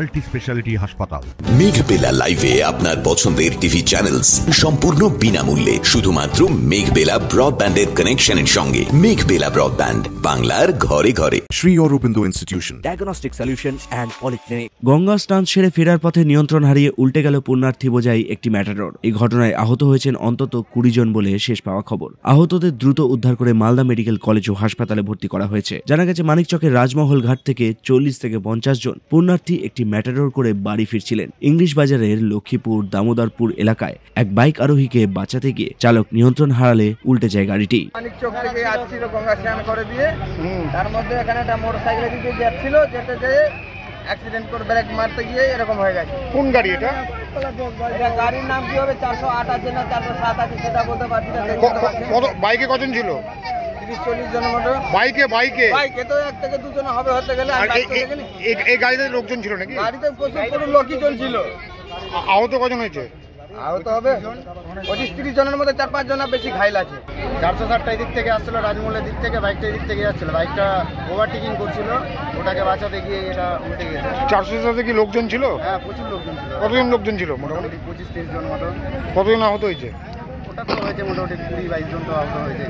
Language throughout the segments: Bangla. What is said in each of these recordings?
মাল্টি স্পেশালিটি হাসপাতাল। মেঘবেলা লাইভে আপনার পছন্দের টিভি চ্যানেলস সম্পূর্ণ বিনামূল্যে শুধুমাত্র মেঘবেলা ব্রডব্যান্ডের কানেকশনের সঙ্গে। মেঘবেলা ব্রডব্যান্ড, বাংলার ঘরে ঘরে। Sri Aurobindo Institution, diagnostic solution and polyclinic. Ganga স্নান সেরে ফেরার পথে নিয়ন্ত্রণ হারিয়ে উল্টে গেল পুণ্যার্থী বোঝাই একটি ম্যাটাডোর। এই ঘটনায় আহত হয়েছেন অন্তত 20 জন বলে শেষ পাওয়া খবর। আহতদের দ্রুত উদ্ধার করে মালদা মেডিকেল কলেজ ও হাসপাতালে ভর্তি করা হয়েছে। জানা গেছে মানিকচকের রাজমহল ঘাট থেকে 40 থেকে 50 জন পুণ্যার্থী একটি ম্যাটাডোর করে বাড়ি ফিরছিলেন। ইংলিশ বাজারের লক্ষ্মীপুর দামোদরপুর এলাকায় এক বাইক আরোহীকে বাঁচাতে গিয়ে চালক নিয়ন্ত্রণ হারালে উল্টে যায় গাড়িটি। মানিকচক থেকে আসছিল গঙ্গা স্নান করে দিয়ে, তার মধ্যে এখানে একটা মোটরসাইকেল দিকে যাচ্ছিল, যেতে যেয়ে অ্যাক্সিডেন্ট করে ব্রেক মারতে গিয়ে এরকম হয়ে গেছে। কোন গাড়ি এটা? এটা গাড়ির নাম কি হবে, 408 আছে না 407 আছে সেটা বলতে পারছি না। বাইকে কজন ছিল? 30-40 জনের মতো। বাইকে তো 1 থেকে 2 জন হবে হতে গেলে। এই গাড়িতে লোকজন ছিল নাকি? গাড়িতে প্রচুর লোকই চলছিল। আহত কজন হয়েছে? আহত হবে 25-30 জনের মধ্যে 4-5 জন বেশি ঘাইল আছে। 407টা এদিক থেকে আসছিল, রাজমহলের দিক থেকে, বাইকটা এদিক থেকে যাচ্ছিল। বাইকটা ওভারটেকিং করছিল, ওটাকে বাঁচাতে গিয়ে এটা উল্টে গেছে। 407 কি লোকজন ছিল? হ্যাঁ, প্রচুর লোকজন ছিল। কতজন লোকজন ছিল? মোটামুটি 25-30 জন মতো। কতজন আহত হয়েছে? ওটা তো হয়েছে মোটামুটি 20-22 জন তো আহত হয়েছে।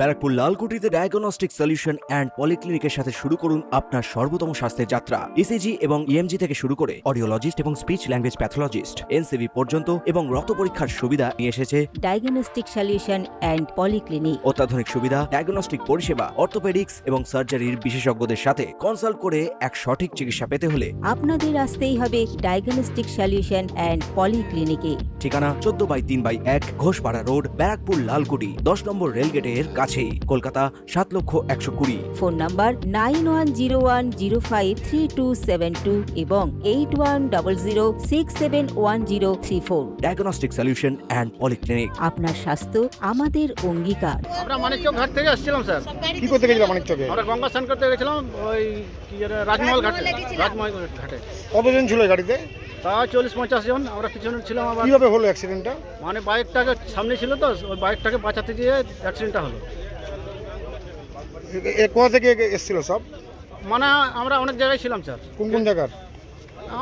ব্যারাকপুর লালকুটিতে ডায়াগনস্টিক সলিউশন অ্যান্ড পলিক্লিনিকের সাথে শুরু করুন আপনার সর্বোত্তম স্বাস্থ্যের যাত্রা। ইসিজি এবং ইএমজি থেকে শুরু করে অডিওলজিস্ট এবং স্পিচ ল্যাঙ্গুয়েজ প্যাথোলজিস্ট, এনসিভি পর্যন্ত এবং রক্ত পরীক্ষার সুবিধা নিয়ে এসেছে ডায়াগনস্টিক সলিউশন অ্যান্ড পলিক্লিনিক। অত্যাধুনিক সুবিধা, ডায়াগনস্টিক পরিষেবা, অর্থোপেডিক্স এবং সার্জারির বিশেষজ্ঞদের সাথে কনসাল্ট করে এক সঠিক চিকিৎসা পেতে হলে আপনাদের আসতেই হবে ডায়াগনস্টিক সলিউশন অ্যান্ড পলিক্লিনিকে। ঠিকানা 14/3/1 ঘোষপাড়া রোড, ব্যারাকপুর লালকুটি, 10 নম্বর রেলগেটের কাছেই, কলকাতা 7,120,000। ফোন নাম্বার 9101053272 এবং 8100671034। Diagnostic solution and polyclinic. আপনার স্বাস্থ্য আমাদের অঙ্গীকার। আমরা মানিকচক ঘাট থেকে আসছিলাম স্যার। কি করতে গেছিলাম মানিকচকে? আমরা গঙ্গা স্নান করতে গেছিলাম, ওই কি রাজমহল ঘাটে। কতজন ছিল গাড়িতে? তা 40-50 জন। আমরা পিছনে ছিলাম। আবার কিভাবে হলো অ্যাক্সিডেন্টটা? মানে বাইকটাকে সামনে ছিল তো, ওই বাইকটাকে বাঁচাতে গিয়ে অ্যাক্সিডেন্টটা হলো। কোথা থেকে এসেছিল সব? মানে আমরা অনেক জায়গায় ছিলাম স্যার। কোন জায়গার?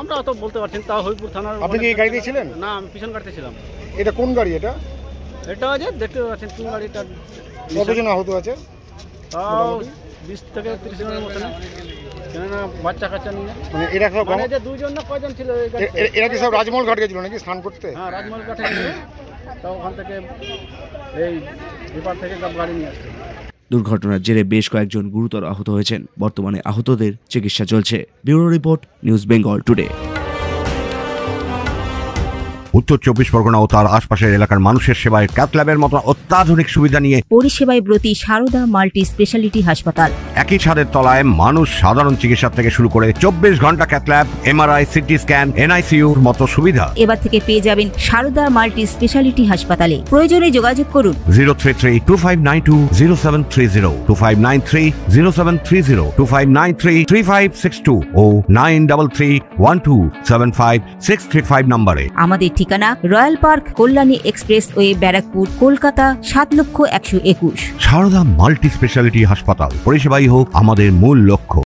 আমরা অত বলতে পারছি না, তাও হরিপুর থানার। আপনি কি এই গাড়িতে ছিলেন? না, আমি পিছন গাড়িতে ছিলাম। এটা কোন গাড়ি এটা? এটা যে দেখতে পাচ্ছেন কোন গাড়িটা। কতজন আহত আছে? তাও 20 থেকে 30 জনের মতো। কেননা বাচ্চা কাচ্চা নিয়ে। মানে এরা সব যে 2 জন না কয়জন ছিল? এরা কি সব রাজমহল ঘাট গেছিল নাকি স্নান করতে? হ্যাঁ, রাজমহল ঘাটে গেছিল। তাও ওখান থেকে এই বিপার থেকে সব গাড়ি নিয়ে আসছে। দুর্ঘটনার জেরে বেশ কয়েকজন গুরুতর আহত হয়েছেন। বর্তমানে আহতদের চিকিৎসা চলছে। Bureau report, news Bengal today. উত্তর 24 পরগনা ও তার আশপাশের এলাকার মানুষের সেবায় ক্যাথ ল্যাবের মতো অত্যাধুনিক সুবিধা নিয়ে পরিষেবায় ব্রতী সারদা মাল্টি স্পেশালিটি হাসপাতাল। একই ছাদের তলায় মানুষ সাধারণ চিকিৎসা থেকে শুরু করে 24 ঘন্টা cath lab, MRI, CT scan, এনআইসিইউর মতো সুবিধা এবার থেকে পেয়ে যাবেন সারদা মাল্টি স্পেশালিটি হাসপাতালে। প্রয়োজনে যোগাযোগ করুন 033-2592-0730, 2593-0730, 2593-3562 ও 9331275635 নম্বরে। আমাদের ঠিকানা Royal Park, Kalyani Expressway, Barrackpore, Kolkata 7,121,000। Sarada multi speciality হাসপাতাল, পরিষেবাই হোক আমাদের মূল লক্ষ্য।